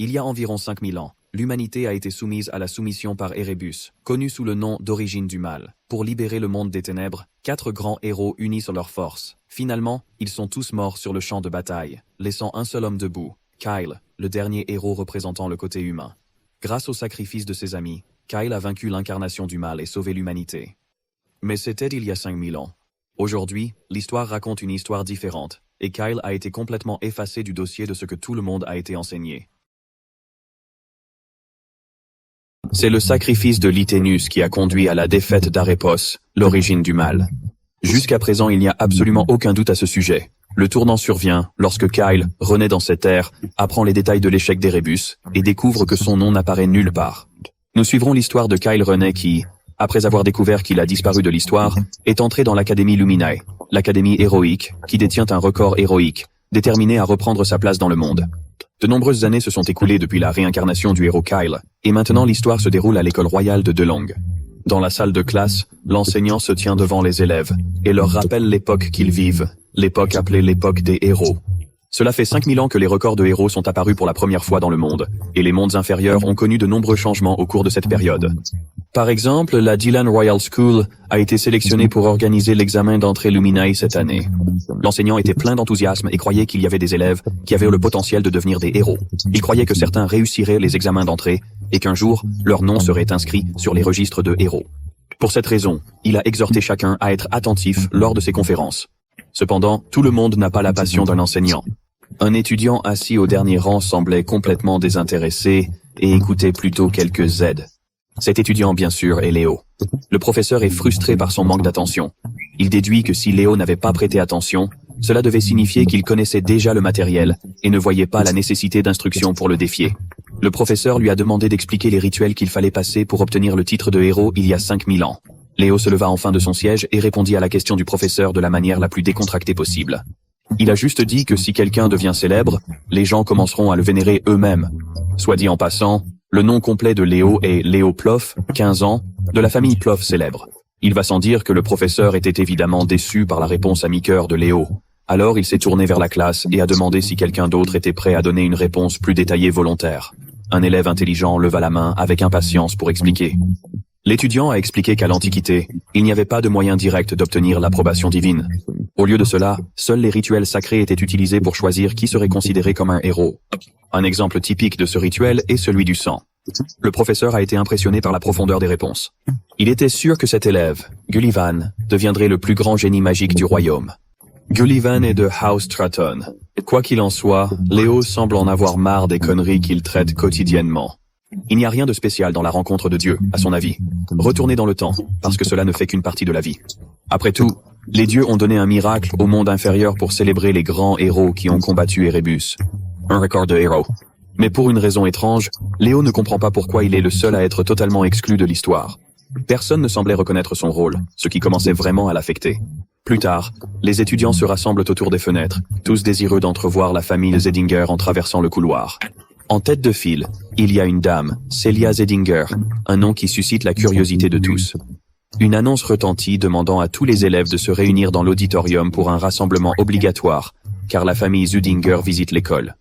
Il y a environ 5000 ans, l'humanité a été soumise à la soumission par Erebus, connu sous le nom d'origine du mal. Pour libérer le monde des ténèbres, 4 grands héros unissent leurs forces. Finalement, ils sont tous morts sur le champ de bataille, laissant un seul homme debout, Kyle, le dernier héros représentant le côté humain. Grâce au sacrifice de ses amis, Kyle a vaincu l'incarnation du mal et sauvé l'humanité. Mais c'était il y a 5000 ans. Aujourd'hui, l'histoire raconte une histoire différente, et Kyle a été complètement effacé du dossier de ce que tout le monde a été enseigné. C'est le sacrifice de Lithénus qui a conduit à la défaite d'Arépos, l'origine du mal. Jusqu'à présent, il n'y a absolument aucun doute à ce sujet. Le tournant survient lorsque Kyle, renaît dans cette ère, apprend les détails de l'échec d'Erebus et découvre que son nom n'apparaît nulle part. Nous suivrons l'histoire de Kyle René qui, après avoir découvert qu'il a disparu de l'histoire, est entré dans l'Académie Luminae, l'académie héroïque, qui détient un record héroïque, déterminé à reprendre sa place dans le monde. De nombreuses années se sont écoulées depuis la réincarnation du héros Kyle, et maintenant l'histoire se déroule à l'école royale de DeLong. Dans la salle de classe, l'enseignant se tient devant les élèves, et leur rappelle l'époque qu'ils vivent, l'époque appelée l'époque des héros. Cela fait 5000 ans que les records de héros sont apparus pour la première fois dans le monde, et les mondes inférieurs ont connu de nombreux changements au cours de cette période. Par exemple, la Dylan Royal School a été sélectionnée pour organiser l'examen d'entrée Luminae cette année. L'enseignant était plein d'enthousiasme et croyait qu'il y avait des élèves qui avaient le potentiel de devenir des héros. Il croyait que certains réussiraient les examens d'entrée et qu'un jour, leur nom serait inscrit sur les registres de héros. Pour cette raison, il a exhorté chacun à être attentif lors de ses conférences. Cependant, tout le monde n'a pas la passion d'un enseignant. Un étudiant assis au dernier rang semblait complètement désintéressé et écoutait plutôt quelques aides. Cet étudiant, bien sûr, est Léo. Le professeur est frustré par son manque d'attention. Il déduit que si Léo n'avait pas prêté attention, cela devait signifier qu'il connaissait déjà le matériel et ne voyait pas la nécessité d'instruction pour le défier. Le professeur lui a demandé d'expliquer les rituels qu'il fallait passer pour obtenir le titre de héros il y a 5000 ans. Léo se leva enfin de son siège et répondit à la question du professeur de la manière la plus décontractée possible. Il a juste dit que si quelqu'un devient célèbre, les gens commenceront à le vénérer eux-mêmes. Soit dit en passant, le nom complet de Léo est Léo Ploff, 15 ans, de la famille Ploff célèbre. Il va sans dire que le professeur était évidemment déçu par la réponse à mi-cœur de Léo. Alors il s'est tourné vers la classe et a demandé si quelqu'un d'autre était prêt à donner une réponse plus détaillée volontaire. Un élève intelligent leva la main avec impatience pour expliquer. L'étudiant a expliqué qu'à l'Antiquité, il n'y avait pas de moyen direct d'obtenir l'approbation divine. Au lieu de cela, seuls les rituels sacrés étaient utilisés pour choisir qui serait considéré comme un héros. Un exemple typique de ce rituel est celui du sang. Le professeur a été impressionné par la profondeur des réponses. Il était sûr que cet élève, Gullivan, deviendrait le plus grand génie magique du royaume. Gullivan est de House Stratton. Quoi qu'il en soit, Léo semble en avoir marre des conneries qu'il traite quotidiennement. Il n'y a rien de spécial dans la rencontre de Dieu, à son avis. Retournez dans le temps, parce que cela ne fait qu'une partie de la vie. Après tout, les dieux ont donné un miracle au monde inférieur pour célébrer les grands héros qui ont combattu Erebus. Un record de héros. Mais pour une raison étrange, Léo ne comprend pas pourquoi il est le seul à être totalement exclu de l'histoire. Personne ne semblait reconnaître son rôle, ce qui commençait vraiment à l'affecter. Plus tard, les étudiants se rassemblent autour des fenêtres, tous désireux d'entrevoir la famille Zedinger en traversant le couloir. En tête de file, il y a une dame, Celia Zedinger, un nom qui suscite la curiosité de tous. Une annonce retentit demandant à tous les élèves de se réunir dans l'auditorium pour un rassemblement obligatoire, car la famille Zedinger visite l'école.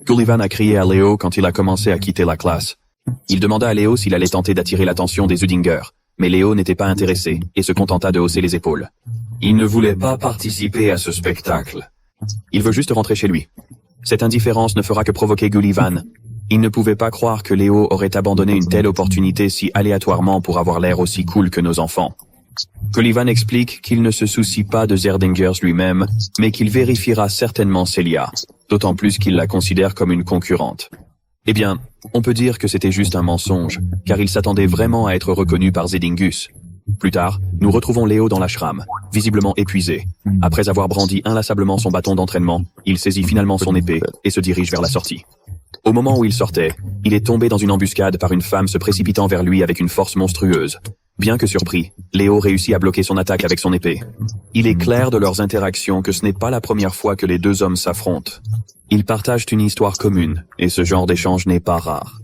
Gullivan a crié à Léo quand il a commencé à quitter la classe. Il demanda à Léo s'il allait tenter d'attirer l'attention des Zedinger, mais Léo n'était pas intéressé et se contenta de hausser les épaules. Il ne voulait pas participer à ce spectacle. Il veut juste rentrer chez lui. Cette indifférence ne fera que provoquer Gullivan. Il ne pouvait pas croire que Léo aurait abandonné une telle opportunité si aléatoirement pour avoir l'air aussi cool que nos enfants. Gullivan explique qu'il ne se soucie pas de Zerdingers lui-même, mais qu'il vérifiera certainement Celia, d'autant plus qu'il la considère comme une concurrente. Eh bien, on peut dire que c'était juste un mensonge, car il s'attendait vraiment à être reconnu par Zedingus. Plus tard, nous retrouvons Léo dans l'ashram, visiblement épuisé. Après avoir brandi inlassablement son bâton d'entraînement, il saisit finalement son épée et se dirige vers la sortie. Au moment où il sortait, il est tombé dans une embuscade par une femme se précipitant vers lui avec une force monstrueuse. Bien que surpris, Léo réussit à bloquer son attaque avec son épée. Il est clair de leurs interactions que ce n'est pas la première fois que les deux hommes s'affrontent. Ils partagent une histoire commune, et ce genre d'échange n'est pas rare.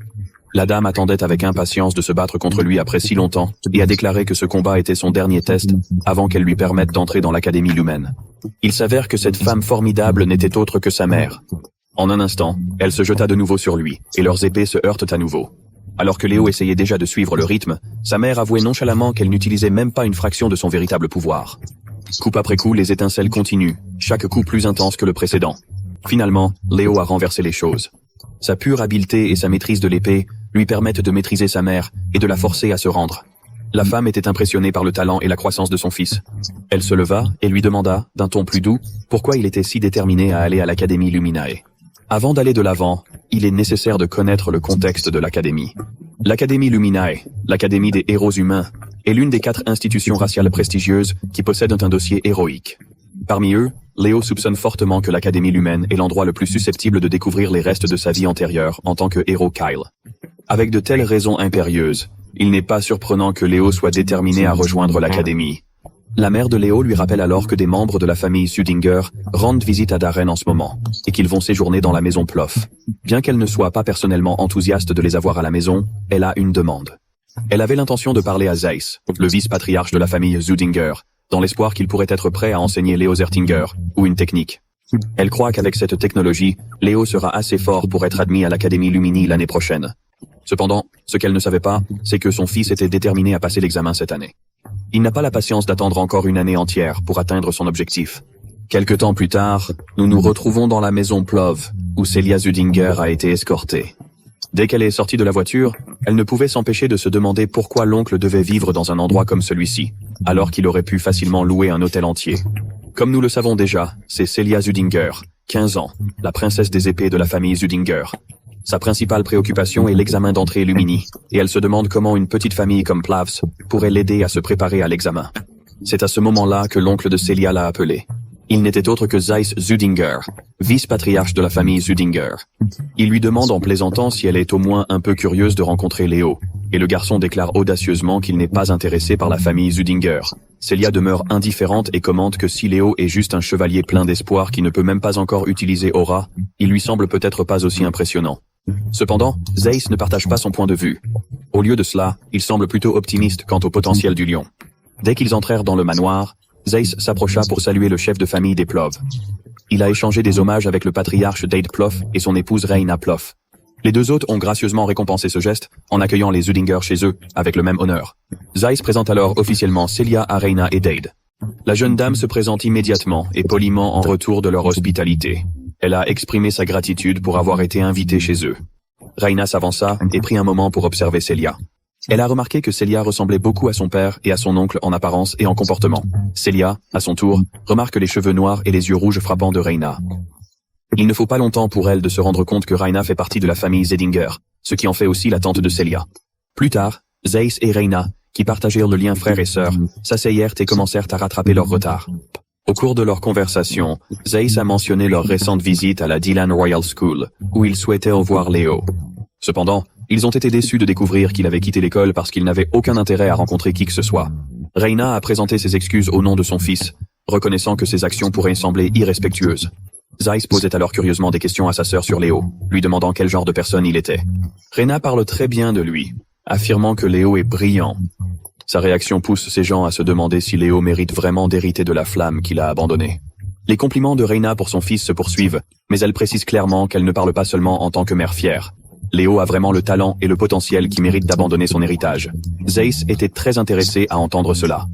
La dame attendait avec impatience de se battre contre lui après si longtemps, et a déclaré que ce combat était son dernier test, avant qu'elle lui permette d'entrer dans l'Académie Lumen. Il s'avère que cette femme formidable n'était autre que sa mère. En un instant, elle se jeta de nouveau sur lui, et leurs épées se heurtent à nouveau. Alors que Léo essayait déjà de suivre le rythme, sa mère avouait nonchalamment qu'elle n'utilisait même pas une fraction de son véritable pouvoir. Coup après coup, les étincelles continuent, chaque coup plus intense que le précédent. Finalement, Léo a renversé les choses. Sa pure habileté et sa maîtrise de l'épée lui permettent de maîtriser sa mère et de la forcer à se rendre. La femme était impressionnée par le talent et la croissance de son fils. Elle se leva et lui demanda, d'un ton plus doux, pourquoi il était si déterminé à aller à l'Académie Luminae. Avant d'aller de l'avant, il est nécessaire de connaître le contexte de l'Académie. L'Académie Luminae, l'Académie des héros humains, est l'une des 4 institutions raciales prestigieuses qui possèdent un dossier héroïque. Parmi eux, Léo soupçonne fortement que l'Académie Lumine est l'endroit le plus susceptible de découvrir les restes de sa vie antérieure en tant que héros Kyle. Avec de telles raisons impérieuses, il n'est pas surprenant que Léo soit déterminé à rejoindre l'Académie. La mère de Léo lui rappelle alors que des membres de la famille Sudinger rendent visite à Darren en ce moment, et qu'ils vont séjourner dans la maison Ploff. Bien qu'elle ne soit pas personnellement enthousiaste de les avoir à la maison, elle a une demande. Elle avait l'intention de parler à Zeiss, le vice-patriarche de la famille Zudinger, dans l'espoir qu'il pourrait être prêt à enseigner Léo Zertinger, ou une technique. Elle croit qu'avec cette technologie, Léo sera assez fort pour être admis à l'Académie Lumini l'année prochaine. Cependant, ce qu'elle ne savait pas, c'est que son fils était déterminé à passer l'examen cette année. Il n'a pas la patience d'attendre encore une année entière pour atteindre son objectif. Quelque temps plus tard, nous nous retrouvons dans la maison Plov, où Celia Zudinger a été escortée. Dès qu'elle est sortie de la voiture, elle ne pouvait s'empêcher de se demander pourquoi l'oncle devait vivre dans un endroit comme celui-ci, alors qu'il aurait pu facilement louer un hôtel entier. Comme nous le savons déjà, c'est Celia Zudinger, 15 ans, la princesse des épées de la famille Zudinger. Sa principale préoccupation est l'examen d'entrée Lumini, et elle se demande comment une petite famille comme Plavs pourrait l'aider à se préparer à l'examen. C'est à ce moment-là que l'oncle de Celia l'a appelé. Il n'était autre que Zeiss Zudinger, vice-patriarche de la famille Zudinger. Il lui demande en plaisantant si elle est au moins un peu curieuse de rencontrer Léo, et le garçon déclare audacieusement qu'il n'est pas intéressé par la famille Zudinger. Celia demeure indifférente et commente que si Léo est juste un chevalier plein d'espoir qui ne peut même pas encore utiliser Aura, il lui semble peut-être pas aussi impressionnant. Cependant, Zeiss ne partage pas son point de vue. Au lieu de cela, il semble plutôt optimiste quant au potentiel du lion. Dès qu'ils entrèrent dans le manoir, Zeiss s'approcha pour saluer le chef de famille des Plov. Il a échangé des hommages avec le patriarche Dade Ploff et son épouse Reina Ploff. Les deux hôtes ont gracieusement récompensé ce geste en accueillant les Zudinger chez eux avec le même honneur. Zeiss présente alors officiellement Celia à Reina et Dade. La jeune dame se présente immédiatement et poliment en retour de leur hospitalité. Elle a exprimé sa gratitude pour avoir été invitée chez eux. Reina s'avança et prit un moment pour observer Celia. Elle a remarqué que Celia ressemblait beaucoup à son père et à son oncle en apparence et en comportement. Celia, à son tour, remarque les cheveux noirs et les yeux rouges frappants de Reina. Il ne faut pas longtemps pour elle de se rendre compte que Reina fait partie de la famille Zedinger, ce qui en fait aussi la tante de Celia. Plus tard, Zeiss et Reina, qui partagèrent le lien frère et sœur, s'asseyèrent et commencèrent à rattraper leur retard. Au cours de leur conversation, Zeiss a mentionné leur récente visite à la Dylan Royal School, où ils souhaitaient revoir Léo. Cependant, ils ont été déçus de découvrir qu'il avait quitté l'école parce qu'il n'avait aucun intérêt à rencontrer qui que ce soit. Reina a présenté ses excuses au nom de son fils, reconnaissant que ses actions pourraient sembler irrespectueuses. Zeiss posait alors curieusement des questions à sa sœur sur Léo, lui demandant quel genre de personne il était. Reina parle très bien de lui, affirmant que Léo est brillant. Sa réaction pousse ces gens à se demander si Léo mérite vraiment d'hériter de la flamme qu'il a abandonnée. Les compliments de Reina pour son fils se poursuivent, mais elle précise clairement qu'elle ne parle pas seulement en tant que mère fière. Léo a vraiment le talent et le potentiel qui méritent d'abandonner son héritage. Zeiss était très intéressé à entendre cela.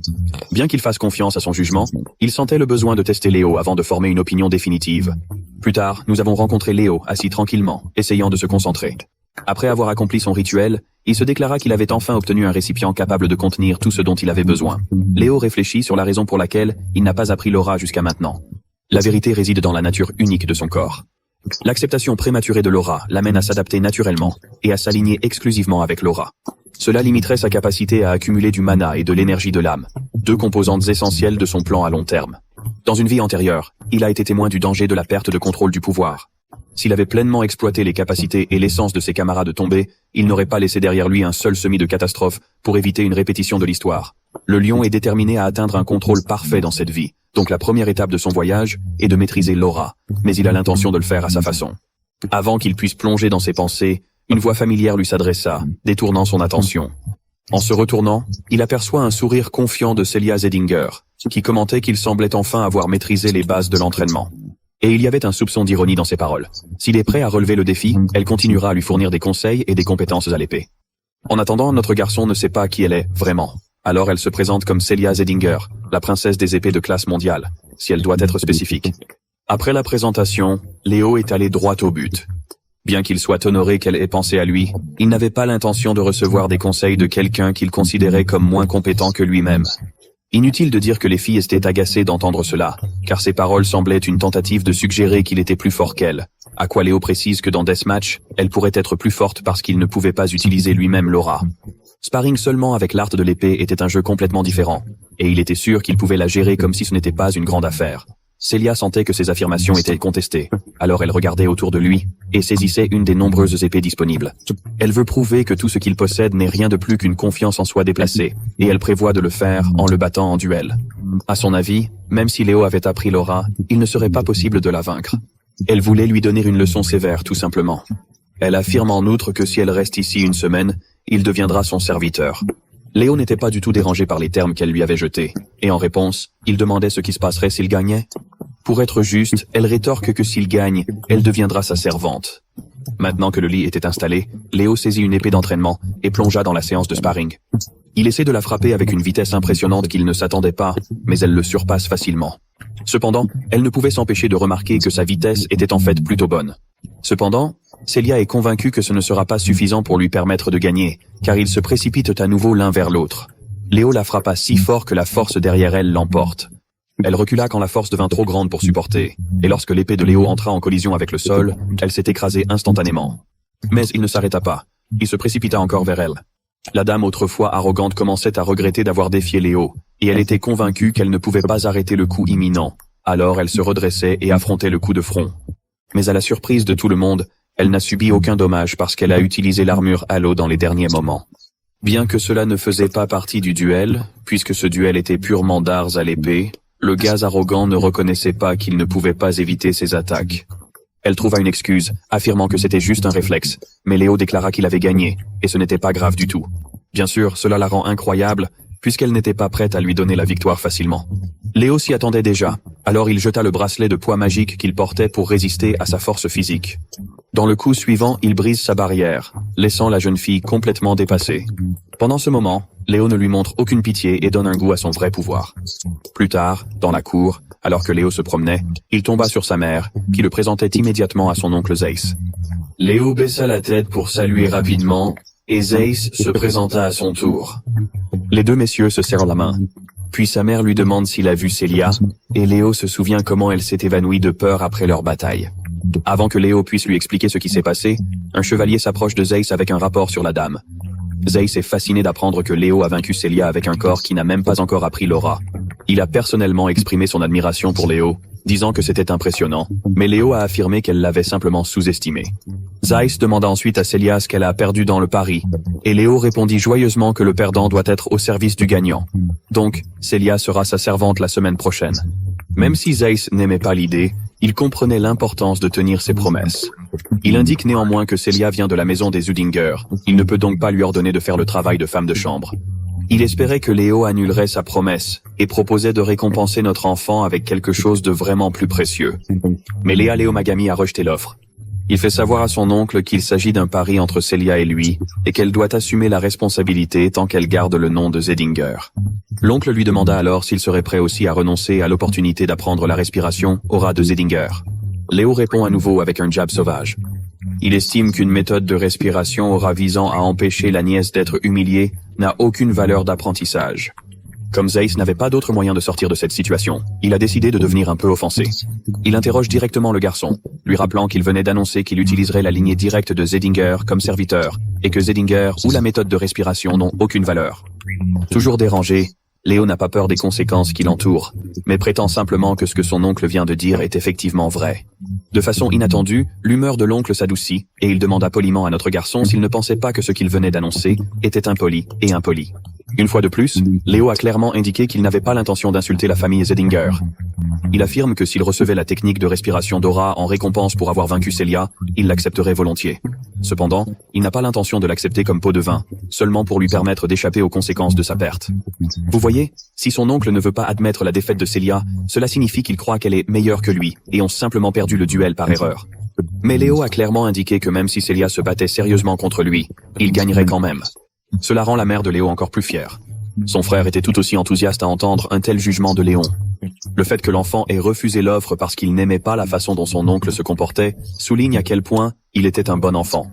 Bien qu'il fasse confiance à son jugement, il sentait le besoin de tester Léo avant de former une opinion définitive. Plus tard, nous avons rencontré Léo, assis tranquillement, essayant de se concentrer. Après avoir accompli son rituel, il se déclara qu'il avait enfin obtenu un récipient capable de contenir tout ce dont il avait besoin. Léo réfléchit sur la raison pour laquelle il n'a pas appris l'aura jusqu'à maintenant. La vérité réside dans la nature unique de son corps. L'acceptation prématurée de l'aura l'amène à s'adapter naturellement et à s'aligner exclusivement avec l'aura. Cela limiterait sa capacité à accumuler du mana et de l'énergie de l'âme, deux composantes essentielles de son plan à long terme. Dans une vie antérieure, il a été témoin du danger de la perte de contrôle du pouvoir. S'il avait pleinement exploité les capacités et l'essence de ses camarades tombés, il n'aurait pas laissé derrière lui un seul semis de catastrophe pour éviter une répétition de l'histoire. Le lion est déterminé à atteindre un contrôle parfait dans cette vie, donc la première étape de son voyage est de maîtriser l'aura, mais il a l'intention de le faire à sa façon. Avant qu'il puisse plonger dans ses pensées, une voix familière lui s'adressa, détournant son attention. En se retournant, il aperçoit un sourire confiant de Celia Zedinger, qui commentait qu'il semblait enfin avoir maîtrisé les bases de l'entraînement. Et il y avait un soupçon d'ironie dans ses paroles. S'il est prêt à relever le défi, elle continuera à lui fournir des conseils et des compétences à l'épée. En attendant, notre garçon ne sait pas qui elle est, vraiment. Alors elle se présente comme Celia Zedinger, la princesse des épées de classe mondiale, si elle doit être spécifique. Après la présentation, Léo est allé droit au but. Bien qu'il soit honoré qu'elle ait pensé à lui, il n'avait pas l'intention de recevoir des conseils de quelqu'un qu'il considérait comme moins compétent que lui-même. Inutile de dire que les filles étaient agacées d'entendre cela, car ses paroles semblaient une tentative de suggérer qu'il était plus fort qu'elle. À quoi Léo précise que dans Deathmatch, elle pourrait être plus forte parce qu'il ne pouvait pas utiliser lui-même l'aura. Sparring seulement avec l'art de l'épée était un jeu complètement différent, et il était sûr qu'il pouvait la gérer comme si ce n'était pas une grande affaire. Celia sentait que ses affirmations étaient contestées, alors elle regardait autour de lui, et saisissait une des nombreuses épées disponibles. Elle veut prouver que tout ce qu'il possède n'est rien de plus qu'une confiance en soi déplacée, et elle prévoit de le faire en le battant en duel. À son avis, même si Léo avait appris l'aura, il ne serait pas possible de la vaincre. Elle voulait lui donner une leçon sévère, tout simplement. Elle affirme en outre que si elle reste ici une semaine, il deviendra son serviteur. Léo n'était pas du tout dérangé par les termes qu'elle lui avait jetés, et en réponse, il demandait ce qui se passerait s'il gagnait. Pour être juste, elle rétorque que s'il gagne, elle deviendra sa servante. Maintenant que le lit était installé, Léo saisit une épée d'entraînement et plongea dans la séance de sparring. Il essaie de la frapper avec une vitesse impressionnante qu'il ne s'attendait pas, mais elle le surpasse facilement. Cependant, elle ne pouvait s'empêcher de remarquer que sa vitesse était en fait plutôt bonne. Cependant, Celia est convaincue que ce ne sera pas suffisant pour lui permettre de gagner, car ils se précipitent à nouveau l'un vers l'autre. Léo la frappa si fort que la force derrière elle l'emporte. Elle recula quand la force devint trop grande pour supporter, et lorsque l'épée de Léo entra en collision avec le sol, elle s'est écrasée instantanément. Mais il ne s'arrêta pas. Il se précipita encore vers elle. La dame autrefois arrogante commençait à regretter d'avoir défié Léo, et elle était convaincue qu'elle ne pouvait pas arrêter le coup imminent. Alors elle se redressait et affrontait le coup de front. Mais à la surprise de tout le monde, elle n'a subi aucun dommage parce qu'elle a utilisé l'armure Halo dans les derniers moments. Bien que cela ne faisait pas partie du duel, puisque ce duel était purement d'arts à l'épée, le gaz arrogant ne reconnaissait pas qu'il ne pouvait pas éviter ses attaques. Elle trouva une excuse, affirmant que c'était juste un réflexe, mais Léo déclara qu'il avait gagné, et ce n'était pas grave du tout. Bien sûr, cela la rend incroyable, puisqu'elle n'était pas prête à lui donner la victoire facilement. Léo s'y attendait déjà, alors il jeta le bracelet de poids magique qu'il portait pour résister à sa force physique. Dans le coup suivant, il brise sa barrière, laissant la jeune fille complètement dépassée. Pendant ce moment, Léo ne lui montre aucune pitié et donne un goût à son vrai pouvoir. Plus tard, dans la cour, alors que Léo se promenait, il tomba sur sa mère, qui le présentait immédiatement à son oncle Zeiss. Léo baissa la tête pour saluer rapidement, et Zeiss se présenta à son tour. Les deux messieurs se serrent la main. Puis sa mère lui demande s'il a vu Celia, et Léo se souvient comment elle s'est évanouie de peur après leur bataille. Avant que Léo puisse lui expliquer ce qui s'est passé, un chevalier s'approche de Zeiss avec un rapport sur la dame. Zeiss est fasciné d'apprendre que Léo a vaincu Celia avec un corps qui n'a même pas encore appris l'aura. Il a personnellement exprimé son admiration pour Léo, disant que c'était impressionnant, mais Léo a affirmé qu'elle l'avait simplement sous-estimé. Zeiss demanda ensuite à Celia ce qu'elle a perdu dans le pari, et Léo répondit joyeusement que le perdant doit être au service du gagnant. Donc, Celia sera sa servante la semaine prochaine. Même si Zeiss n'aimait pas l'idée, il comprenait l'importance de tenir ses promesses. Il indique néanmoins que Celia vient de la maison des Udinger, il ne peut donc pas lui ordonner de faire le travail de femme de chambre. Il espérait que Léo annulerait sa promesse, et proposait de récompenser notre enfant avec quelque chose de vraiment plus précieux. Mais Léa Léomagami a rejeté l'offre. Il fait savoir à son oncle qu'il s'agit d'un pari entre Celia et lui, et qu'elle doit assumer la responsabilité tant qu'elle garde le nom de Zedinger. L'oncle lui demanda alors s'il serait prêt aussi à renoncer à l'opportunité d'apprendre la respiration aura de Zedinger. Léo répond à nouveau avec un jab sauvage. Il estime qu'une méthode de respiration aura visant à empêcher la nièce d'être humiliée n'a aucune valeur d'apprentissage. Comme Zeiss n'avait pas d'autre moyen de sortir de cette situation, il a décidé de devenir un peu offensé. Il interroge directement le garçon, lui rappelant qu'il venait d'annoncer qu'il utiliserait la lignée directe de Zedinger comme serviteur, et que Zedinger ou la méthode de respiration n'ont aucune valeur. Toujours dérangé, Léo n'a pas peur des conséquences qui l'entourent, mais prétend simplement que ce que son oncle vient de dire est effectivement vrai. De façon inattendue, l'humeur de l'oncle s'adoucit, et il demanda poliment à notre garçon s'il ne pensait pas que ce qu'il venait d'annoncer était impoli et impoli. Une fois de plus, Léo a clairement indiqué qu'il n'avait pas l'intention d'insulter la famille Zedinger. Il affirme que s'il recevait la technique de respiration d'aura en récompense pour avoir vaincu Celia, il l'accepterait volontiers. Cependant, il n'a pas l'intention de l'accepter comme pot de vin, seulement pour lui permettre d'échapper aux conséquences de sa perte. Vous voyez, si son oncle ne veut pas admettre la défaite de Celia, cela signifie qu'il croit qu'elle est meilleure que lui, et ont simplement perdu le duel par erreur. Mais Léo a clairement indiqué que même si Celia se battait sérieusement contre lui, il gagnerait quand même. Cela rend la mère de Léo encore plus fière. Son frère était tout aussi enthousiaste à entendre un tel jugement de Léon. Le fait que l'enfant ait refusé l'offre parce qu'il n'aimait pas la façon dont son oncle se comportait souligne à quel point il était un bon enfant.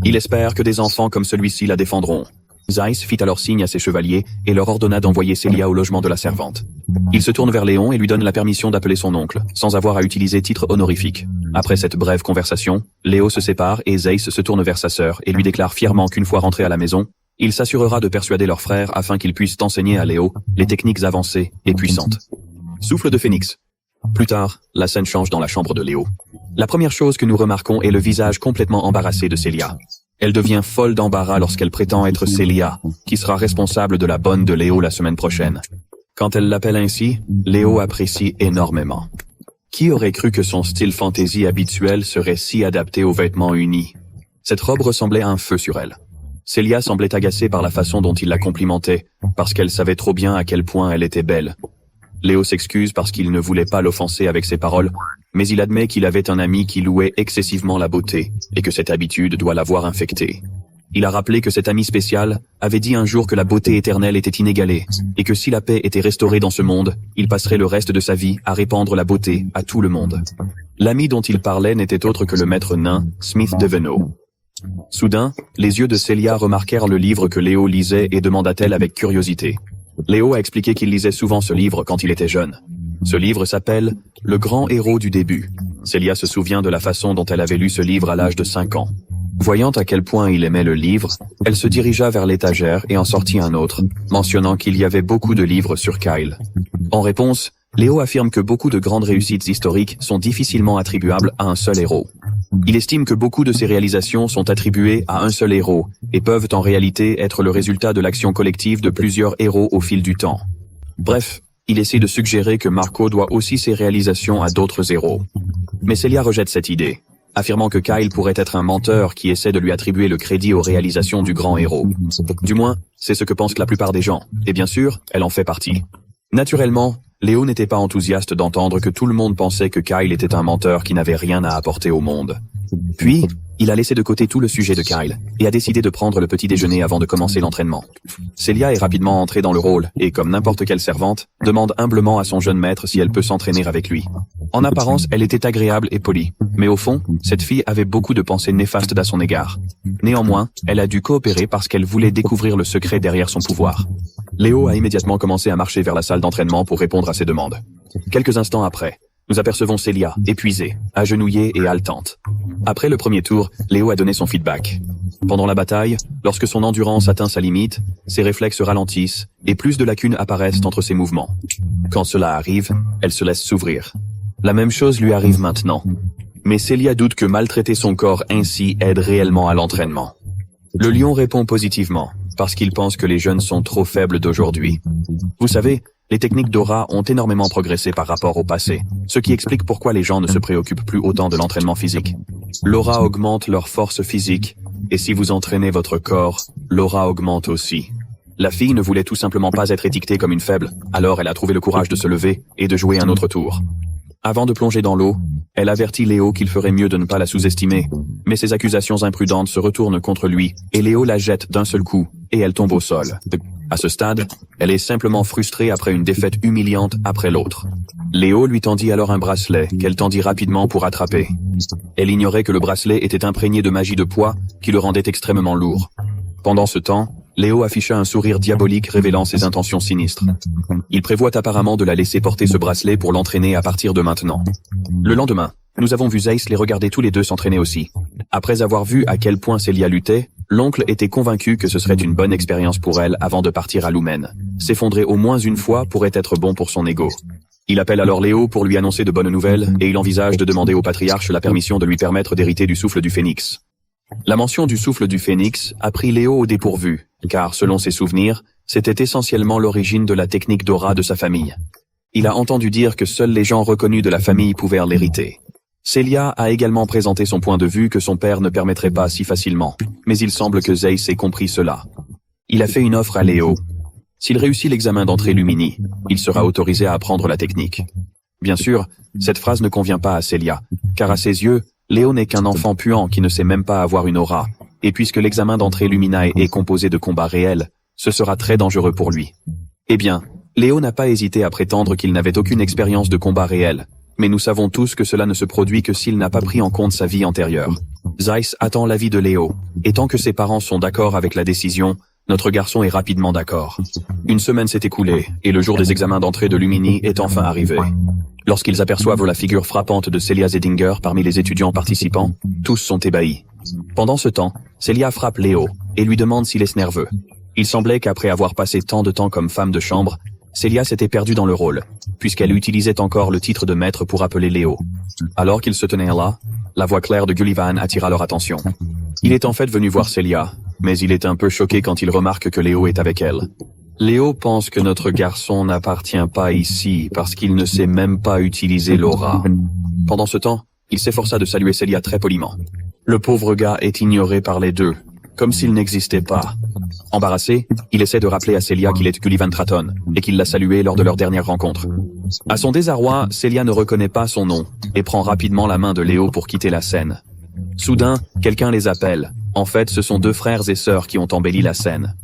Il espère que des enfants comme celui-ci la défendront. Zeiss fit alors signe à ses chevaliers et leur ordonna d'envoyer Celia au logement de la servante. Il se tourne vers Léon et lui donne la permission d'appeler son oncle, sans avoir à utiliser titre honorifique. Après cette brève conversation, Léo se sépare et Zeiss se tourne vers sa sœur et lui déclare fièrement qu'une fois rentré à la maison, il s'assurera de persuader leur frère afin qu'ils puissent enseigner à Léo les techniques avancées et puissantes. Souffle de phénix. Plus tard, la scène change dans la chambre de Léo. La première chose que nous remarquons est le visage complètement embarrassé de Celia. Elle devient folle d'embarras lorsqu'elle prétend être Celia, qui sera responsable de la bonne de Léo la semaine prochaine. Quand elle l'appelle ainsi, Léo apprécie énormément. Qui aurait cru que son style fantasy habituel serait si adapté aux vêtements unis? Cette robe ressemblait à un feu sur elle. Celia semblait agacée par la façon dont il la complimentait, parce qu'elle savait trop bien à quel point elle était belle. Léo s'excuse parce qu'il ne voulait pas l'offenser avec ses paroles, mais il admet qu'il avait un ami qui louait excessivement la beauté, et que cette habitude doit l'avoir infecté. Il a rappelé que cet ami spécial avait dit un jour que la beauté éternelle était inégalée, et que si la paix était restaurée dans ce monde, il passerait le reste de sa vie à répandre la beauté à tout le monde. L'ami dont il parlait n'était autre que le maître nain, Smith Deveno. Soudain, les yeux de Celia remarquèrent le livre que Léo lisait et demanda-t-elle avec curiosité. Léo a expliqué qu'il lisait souvent ce livre quand il était jeune. Ce livre s'appelle « Le grand héros du début ». Celia se souvient de la façon dont elle avait lu ce livre à l'âge de 5 ans. Voyant à quel point il aimait le livre, elle se dirigea vers l'étagère et en sortit un autre, mentionnant qu'il y avait beaucoup de livres sur Kyle. En réponse, Léo affirme que beaucoup de grandes réussites historiques sont difficilement attribuables à un seul héros. Il estime que beaucoup de ces réalisations sont attribuées à un seul héros et peuvent en réalité être le résultat de l'action collective de plusieurs héros au fil du temps. Bref, il essaie de suggérer que Marco doit aussi ses réalisations à d'autres héros. Mais Celia rejette cette idée, affirmant que Kyle pourrait être un menteur qui essaie de lui attribuer le crédit aux réalisations du grand héros. Du moins, c'est ce que pensent la plupart des gens, et bien sûr, elle en fait partie. Naturellement, Léo n'était pas enthousiaste d'entendre que tout le monde pensait que Kyle était un menteur qui n'avait rien à apporter au monde. Puis, il a laissé de côté tout le sujet de Kyle et a décidé de prendre le petit déjeuner avant de commencer l'entraînement. Celia est rapidement entrée dans le rôle et, comme n'importe quelle servante, demande humblement à son jeune maître si elle peut s'entraîner avec lui. En apparence, elle était agréable et polie, mais au fond, cette fille avait beaucoup de pensées néfastes à son égard. Néanmoins, elle a dû coopérer parce qu'elle voulait découvrir le secret derrière son pouvoir. Léo a immédiatement commencé à marcher vers la salle d'entraînement pour répondre à ses demandes. Quelques instants après, nous apercevons Celia, épuisée, agenouillée et haletante. Après le premier tour, Léo a donné son feedback. Pendant la bataille, lorsque son endurance atteint sa limite, ses réflexes ralentissent et plus de lacunes apparaissent entre ses mouvements. Quand cela arrive, elle se laisse s'ouvrir. La même chose lui arrive maintenant. Mais Celia doute que maltraiter son corps ainsi aide réellement à l'entraînement. Le lion répond positivement, parce qu'il pense que les jeunes sont trop faibles d'aujourd'hui. Vous savez, les techniques d'aura ont énormément progressé par rapport au passé, ce qui explique pourquoi les gens ne se préoccupent plus autant de l'entraînement physique. L'aura augmente leur force physique, et si vous entraînez votre corps, l'aura augmente aussi. La fille ne voulait tout simplement pas être étiquetée comme une faible, alors elle a trouvé le courage de se lever et de jouer un autre tour. Avant de plonger dans l'eau, elle avertit Léo qu'il ferait mieux de ne pas la sous-estimer, mais ses accusations imprudentes se retournent contre lui et Léo la jette d'un seul coup et elle tombe au sol. À ce stade, elle est simplement frustrée après une défaite humiliante après l'autre. Léo lui tendit alors un bracelet qu'elle tendit rapidement pour attraper. Elle ignorait que le bracelet était imprégné de magie de poids qui le rendait extrêmement lourd. Pendant ce temps, Léo afficha un sourire diabolique révélant ses intentions sinistres. Il prévoit apparemment de la laisser porter ce bracelet pour l'entraîner à partir de maintenant. Le lendemain, nous avons vu Zeiss les regarder tous les deux s'entraîner aussi. Après avoir vu à quel point Celia luttait, l'oncle était convaincu que ce serait une bonne expérience pour elle avant de partir à Lumen. S'effondrer au moins une fois pourrait être bon pour son ego. Il appelle alors Léo pour lui annoncer de bonnes nouvelles et il envisage de demander au patriarche la permission de lui permettre d'hériter du souffle du phénix. La mention du souffle du phénix a pris Léo au dépourvu, car selon ses souvenirs, c'était essentiellement l'origine de la technique d'aura de sa famille. Il a entendu dire que seuls les gens reconnus de la famille pouvaient l'hériter. Celia a également présenté son point de vue que son père ne permettrait pas si facilement, mais il semble que Zeiss ait compris cela. Il a fait une offre à Léo. S'il réussit l'examen d'entrée Lumini, il sera autorisé à apprendre la technique. Bien sûr, cette phrase ne convient pas à Celia, car à ses yeux, Léo n'est qu'un enfant puant qui ne sait même pas avoir une aura, et puisque l'examen d'entrée Luminae est composé de combats réels, ce sera très dangereux pour lui. Eh bien, Léo n'a pas hésité à prétendre qu'il n'avait aucune expérience de combat réel, mais nous savons tous que cela ne se produit que s'il n'a pas pris en compte sa vie antérieure. Zeiss attend l'avis de Léo, et tant que ses parents sont d'accord avec la décision, notre garçon est rapidement d'accord. Une semaine s'est écoulée, et le jour des examens d'entrée de Lumini est enfin arrivé. Lorsqu'ils aperçoivent la figure frappante de Celia Zedinger parmi les étudiants participants, tous sont ébahis. Pendant ce temps, Celia frappe Léo, et lui demande s'il est nerveux. Il semblait qu'après avoir passé tant de temps comme femme de chambre, Celia s'était perdue dans le rôle, puisqu'elle utilisait encore le titre de maître pour appeler Léo. Alors qu'ils se tenaient là, la voix claire de Gullivan attira leur attention. Il est en fait venu voir Celia, mais il est un peu choqué quand il remarque que Léo est avec elle. Léo pense que notre garçon n'appartient pas ici parce qu'il ne sait même pas utiliser l'aura. Pendant ce temps, il s'efforça de saluer Celia très poliment. Le pauvre gars est ignoré par les deux, comme s'il n'existait pas. Embarrassé, il essaie de rappeler à Celia qu'il est Gullivan Tratton et qu'il l'a salué lors de leur dernière rencontre. À son désarroi, Celia ne reconnaît pas son nom et prend rapidement la main de Léo pour quitter la scène. Soudain, quelqu'un les appelle. En fait, ce sont deux frères et sœurs qui ont embelli la scène.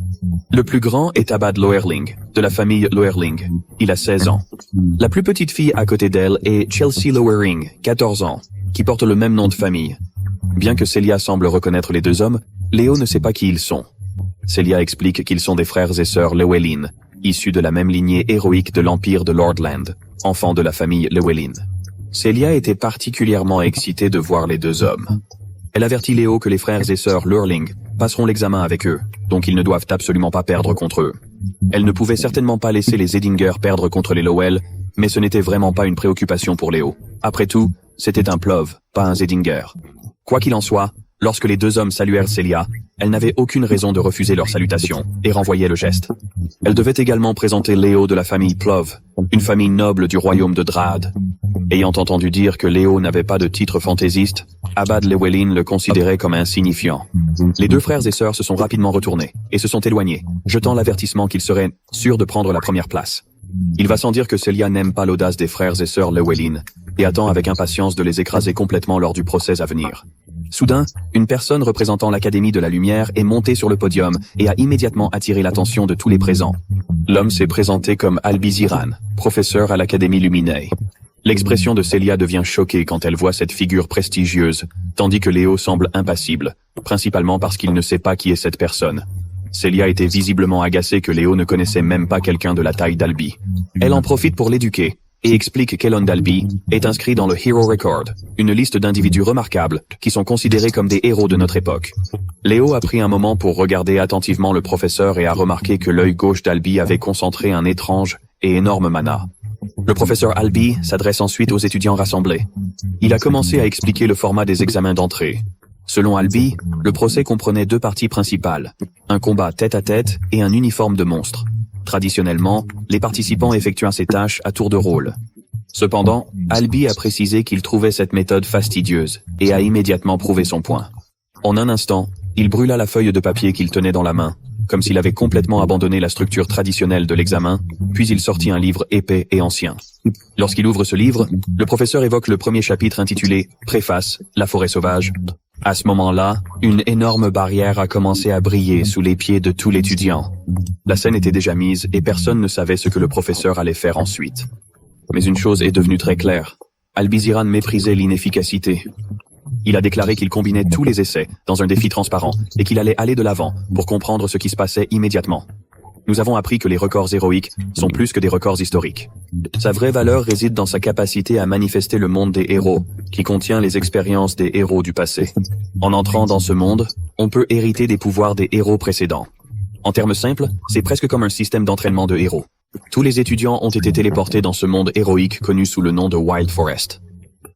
Le plus grand est Abad Loerling, de la famille Loerling. Il a 16 ans. La plus petite fille à côté d'elle est Chelsea Loering, 14 ans, qui porte le même nom de famille. Bien que Celia semble reconnaître les deux hommes, Léo ne sait pas qui ils sont. Celia explique qu'ils sont des frères et sœurs Llewellyn, issus de la même lignée héroïque de l'empire de Lordland, enfants de la famille Llewellyn. Celia était particulièrement excitée de voir les deux hommes. Elle avertit Léo que les frères et sœurs Lurling passeront l'examen avec eux, donc ils ne doivent absolument pas perdre contre eux. Elle ne pouvait certainement pas laisser les Zedinger perdre contre les Lowell, mais ce n'était vraiment pas une préoccupation pour Léo. Après tout, c'était un Plov, pas un Zedinger. Quoi qu'il en soit, lorsque les deux hommes saluèrent Celia, elle n'avait aucune raison de refuser leur salutation et renvoyait le geste. Elle devait également présenter Léo de la famille Plov, une famille noble du royaume de Drad. Ayant entendu dire que Léo n'avait pas de titre fantaisiste, Abad Llewellyn le considérait comme insignifiant. Les deux frères et sœurs se sont rapidement retournés et se sont éloignés, jetant l'avertissement qu'ils seraient sûrs de prendre la première place. Il va sans dire que Celia n'aime pas l'audace des frères et sœurs Llewellyn et attend avec impatience de les écraser complètement lors du procès à venir. Soudain, une personne représentant l'Académie de la Lumière est montée sur le podium et a immédiatement attiré l'attention de tous les présents. L'homme s'est présenté comme Albi Ziran, professeur à l'Académie Luminae. L'expression de Celia devient choquée quand elle voit cette figure prestigieuse, tandis que Léo semble impassible, principalement parce qu'il ne sait pas qui est cette personne. Celia était visiblement agacée que Léo ne connaissait même pas quelqu'un de la taille d'Albi. Elle en profite pour l'éduquer et explique qu'Elon d'Albi est inscrit dans le Hero Record, une liste d'individus remarquables qui sont considérés comme des héros de notre époque. Léo a pris un moment pour regarder attentivement le professeur et a remarqué que l'œil gauche d'Albi avait concentré un étrange et énorme mana. Le professeur Albi s'adresse ensuite aux étudiants rassemblés. Il a commencé à expliquer le format des examens d'entrée. Selon Albi, le procès comprenait deux parties principales, un combat tête-à-tête et un uniforme de monstre. Traditionnellement, les participants effectuaient ces tâches à tour de rôle. Cependant, Albi a précisé qu'il trouvait cette méthode fastidieuse et a immédiatement prouvé son point. En un instant, il brûla la feuille de papier qu'il tenait dans la main, comme s'il avait complètement abandonné la structure traditionnelle de l'examen, puis il sortit un livre épais et ancien. Lorsqu'il ouvre ce livre, le professeur évoque le premier chapitre intitulé « Préface, la forêt sauvage ». À ce moment-là, une énorme barrière a commencé à briller sous les pieds de tout l'étudiant. La scène était déjà mise et personne ne savait ce que le professeur allait faire ensuite. Mais une chose est devenue très claire. Albi Ziran méprisait l'inefficacité. Il a déclaré qu'il combinait tous les essais dans un défi transparent et qu'il allait aller de l'avant pour comprendre ce qui se passait immédiatement. Nous avons appris que les records héroïques sont plus que des records historiques. Sa vraie valeur réside dans sa capacité à manifester le monde des héros, qui contient les expériences des héros du passé. En entrant dans ce monde, on peut hériter des pouvoirs des héros précédents. En termes simples, c'est presque comme un système d'entraînement de héros. Tous les étudiants ont été téléportés dans ce monde héroïque connu sous le nom de Wild Forest.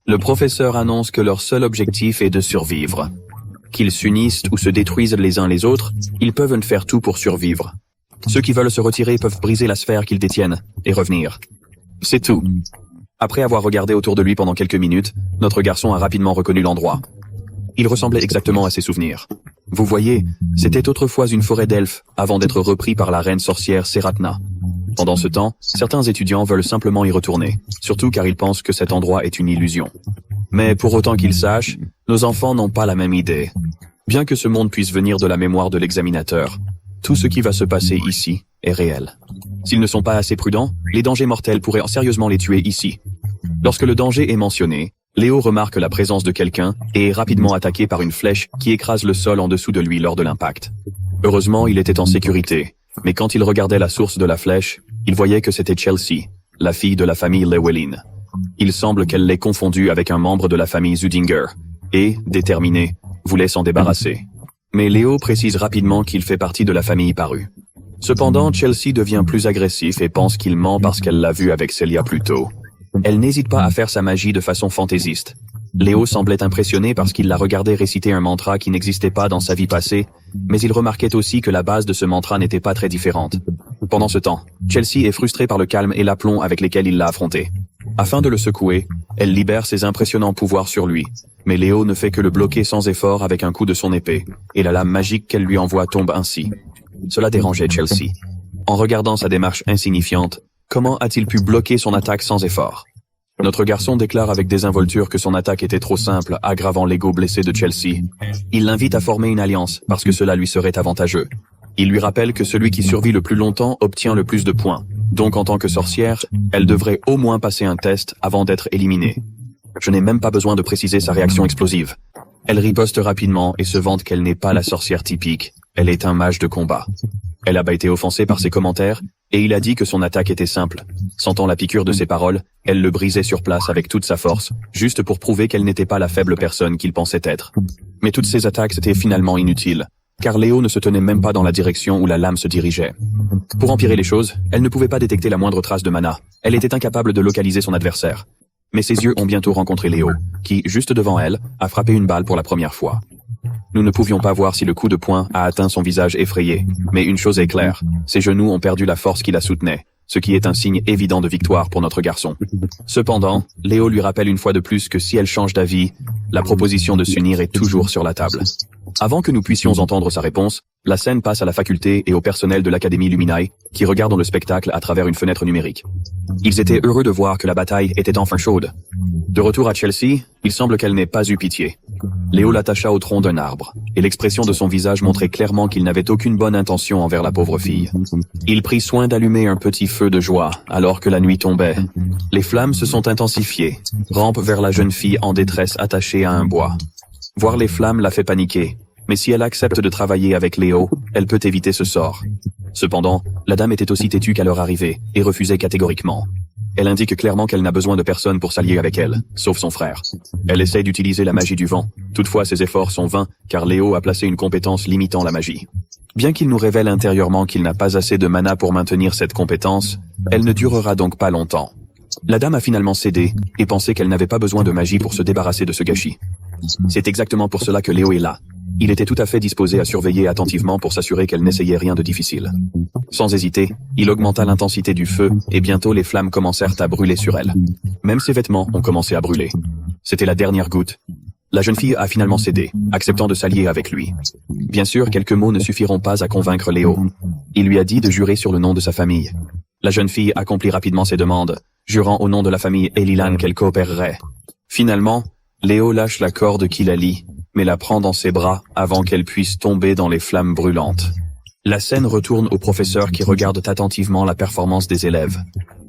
Le professeur annonce que leur seul objectif est de survivre. Qu'ils s'unissent ou se détruisent les uns les autres, ils peuvent faire tout pour survivre. Ceux qui veulent se retirer peuvent briser la sphère qu'ils détiennent et revenir. C'est tout. Après avoir regardé autour de lui pendant quelques minutes, notre garçon a rapidement reconnu l'endroit. Il ressemblait exactement à ses souvenirs. Vous voyez, c'était autrefois une forêt d'elfes, avant d'être repris par la reine sorcière Seratna. Pendant ce temps, certains étudiants veulent simplement y retourner, surtout car ils pensent que cet endroit est une illusion. Mais pour autant qu'ils sachent, nos enfants n'ont pas la même idée. Bien que ce monde puisse venir de la mémoire de l'examinateur, tout ce qui va se passer ici est réel. S'ils ne sont pas assez prudents, les dangers mortels pourraient sérieusement les tuer ici. Lorsque le danger est mentionné, Léo remarque la présence de quelqu'un et est rapidement attaqué par une flèche qui écrase le sol en dessous de lui lors de l'impact. Heureusement, il était en sécurité, mais quand il regardait la source de la flèche, il voyait que c'était Chelsea, la fille de la famille Llewellyn. Il semble qu'elle l'ait confondu avec un membre de la famille Zudinger, et, déterminé, voulait s'en débarrasser. Mais Léo précise rapidement qu'il fait partie de la famille parue. Cependant, Chelsea devient plus agressif et pense qu'il ment parce qu'elle l'a vu avec Celia plus tôt. Elle n'hésite pas à faire sa magie de façon fantaisiste. Léo semblait impressionné parce qu'il la regardait réciter un mantra qui n'existait pas dans sa vie passée, mais il remarquait aussi que la base de ce mantra n'était pas très différente. Pendant ce temps, Chelsea est frustrée par le calme et l'aplomb avec lesquels il l'a affronté. Afin de le secouer, elle libère ses impressionnants pouvoirs sur lui, mais Léo ne fait que le bloquer sans effort avec un coup de son épée, et la lame magique qu'elle lui envoie tombe ainsi. Cela dérangeait Chelsea. En regardant sa démarche insignifiante, comment a-t-il pu bloquer son attaque sans effort? Notre garçon déclare avec désinvolture que son attaque était trop simple, aggravant l'ego blessé de Chelsea. Il l'invite à former une alliance, parce que cela lui serait avantageux. Il lui rappelle que celui qui survit le plus longtemps obtient le plus de points. Donc en tant que sorcière, elle devrait au moins passer un test avant d'être éliminée. Je n'ai même pas besoin de préciser sa réaction explosive. Elle riposte rapidement et se vante qu'elle n'est pas la sorcière typique, elle est un mage de combat. Elle a été offensée par ses commentaires, et il a dit que son attaque était simple. Sentant la piqûre de ses paroles, elle le brisait sur place avec toute sa force, juste pour prouver qu'elle n'était pas la faible personne qu'il pensait être. Mais toutes ces attaques étaient finalement inutiles, car Léo ne se tenait même pas dans la direction où la lame se dirigeait. Pour empirer les choses, elle ne pouvait pas détecter la moindre trace de mana. Elle était incapable de localiser son adversaire. Mais ses yeux ont bientôt rencontré Léo, qui, juste devant elle, a frappé une balle pour la première fois. Nous ne pouvions pas voir si le coup de poing a atteint son visage effrayé, mais une chose est claire, ses genoux ont perdu la force qui la soutenait, ce qui est un signe évident de victoire pour notre garçon. Cependant, Léo lui rappelle une fois de plus que si elle change d'avis, la proposition de s'unir est toujours sur la table. Avant que nous puissions entendre sa réponse, la scène passe à la faculté et au personnel de l'Académie Luminae, qui regardent le spectacle à travers une fenêtre numérique. Ils étaient heureux de voir que la bataille était enfin chaude. De retour à Chelsea, il semble qu'elle n'ait pas eu pitié. Léo l'attacha au tronc d'un arbre, et l'expression de son visage montrait clairement qu'il n'avait aucune bonne intention envers la pauvre fille. Il prit soin d'allumer un petit feu de joie, alors que la nuit tombait. Les flammes se sont intensifiées, rampent vers la jeune fille en détresse attachée à un bois. Voir les flammes la fait paniquer, mais si elle accepte de travailler avec Léo, elle peut éviter ce sort. Cependant, la dame était aussi têtue qu'à leur arrivée, et refusait catégoriquement. Elle indique clairement qu'elle n'a besoin de personne pour s'allier avec elle, sauf son frère. Elle essaie d'utiliser la magie du vent. Toutefois, ses efforts sont vains, car Léo a placé une compétence limitant la magie. Bien qu'il nous révèle intérieurement qu'il n'a pas assez de mana pour maintenir cette compétence, elle ne durera donc pas longtemps. La dame a finalement cédé, et pensé qu'elle n'avait pas besoin de magie pour se débarrasser de ce gâchis. C'est exactement pour cela que Léo est là. Il était tout à fait disposé à surveiller attentivement pour s'assurer qu'elle n'essayait rien de difficile. Sans hésiter, il augmenta l'intensité du feu, et bientôt les flammes commencèrent à brûler sur elle. Même ses vêtements ont commencé à brûler. C'était la dernière goutte. La jeune fille a finalement cédé, acceptant de s'allier avec lui. Bien sûr, quelques mots ne suffiront pas à convaincre Léo. Il lui a dit de jurer sur le nom de sa famille. La jeune fille accomplit rapidement ses demandes, jurant au nom de la famille Elilan qu'elle coopérerait. Finalement, Léo lâche la corde qui la lie, mais la prend dans ses bras avant qu'elle puisse tomber dans les flammes brûlantes. La scène retourne au professeur qui regarde attentivement la performance des élèves.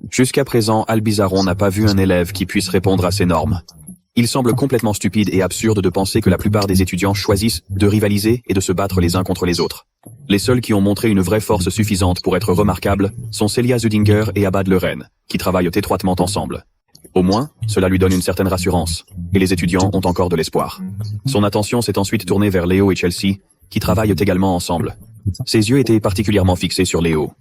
Jusqu'à présent, Albizaron n'a pas vu un élève qui puisse répondre à ces normes. Il semble complètement stupide et absurde de penser que la plupart des étudiants choisissent de rivaliser et de se battre les uns contre les autres. Les seuls qui ont montré une vraie force suffisante pour être remarquables sont Celia Zudinger et Abad Leren, qui travaillent étroitement ensemble. Au moins, cela lui donne une certaine rassurance, et les étudiants ont encore de l'espoir. Son attention s'est ensuite tournée vers Léo et Chelsea, qui travaillent également ensemble. Ses yeux étaient particulièrement fixés sur Léo.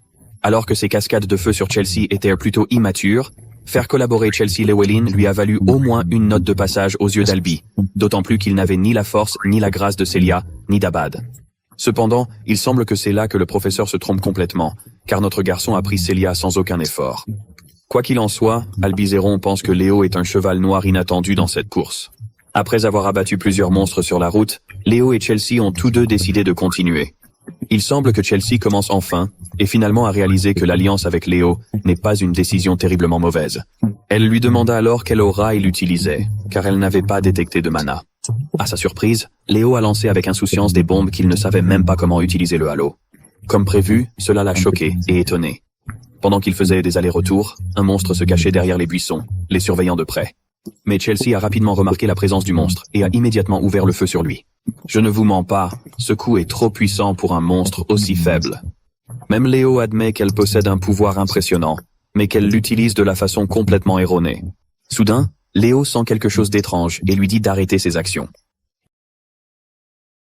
Alors que ses cascades de feu sur Chelsea étaient plutôt immatures, faire collaborer Chelsea Llewellyn lui a valu au moins une note de passage aux yeux d'Albi, d'autant plus qu'il n'avait ni la force ni la grâce de Celia, ni d'Abad. Cependant, il semble que c'est là que le professeur se trompe complètement, car notre garçon a pris Celia sans aucun effort. Quoi qu'il en soit, Albizeron pense que Léo est un cheval noir inattendu dans cette course. Après avoir abattu plusieurs monstres sur la route, Léo et Chelsea ont tous deux décidé de continuer. Il semble que Chelsea commence enfin, et finalement à réaliser que l'alliance avec Léo n'est pas une décision terriblement mauvaise. Elle lui demanda alors quelle aura il utilisait, car elle n'avait pas détecté de mana. À sa surprise, Léo a lancé avec insouciance des bombes qu'il ne savait même pas comment utiliser le halo. Comme prévu, cela l'a choqué et étonné. Pendant qu'il faisait des allers-retours, un monstre se cachait derrière les buissons, les surveillant de près. Mais Chelsea a rapidement remarqué la présence du monstre et a immédiatement ouvert le feu sur lui. Je ne vous mens pas, ce coup est trop puissant pour un monstre aussi faible. Même Léo admet qu'elle possède un pouvoir impressionnant, mais qu'elle l'utilise de la façon complètement erronée. Soudain, Léo sent quelque chose d'étrange et lui dit d'arrêter ses actions.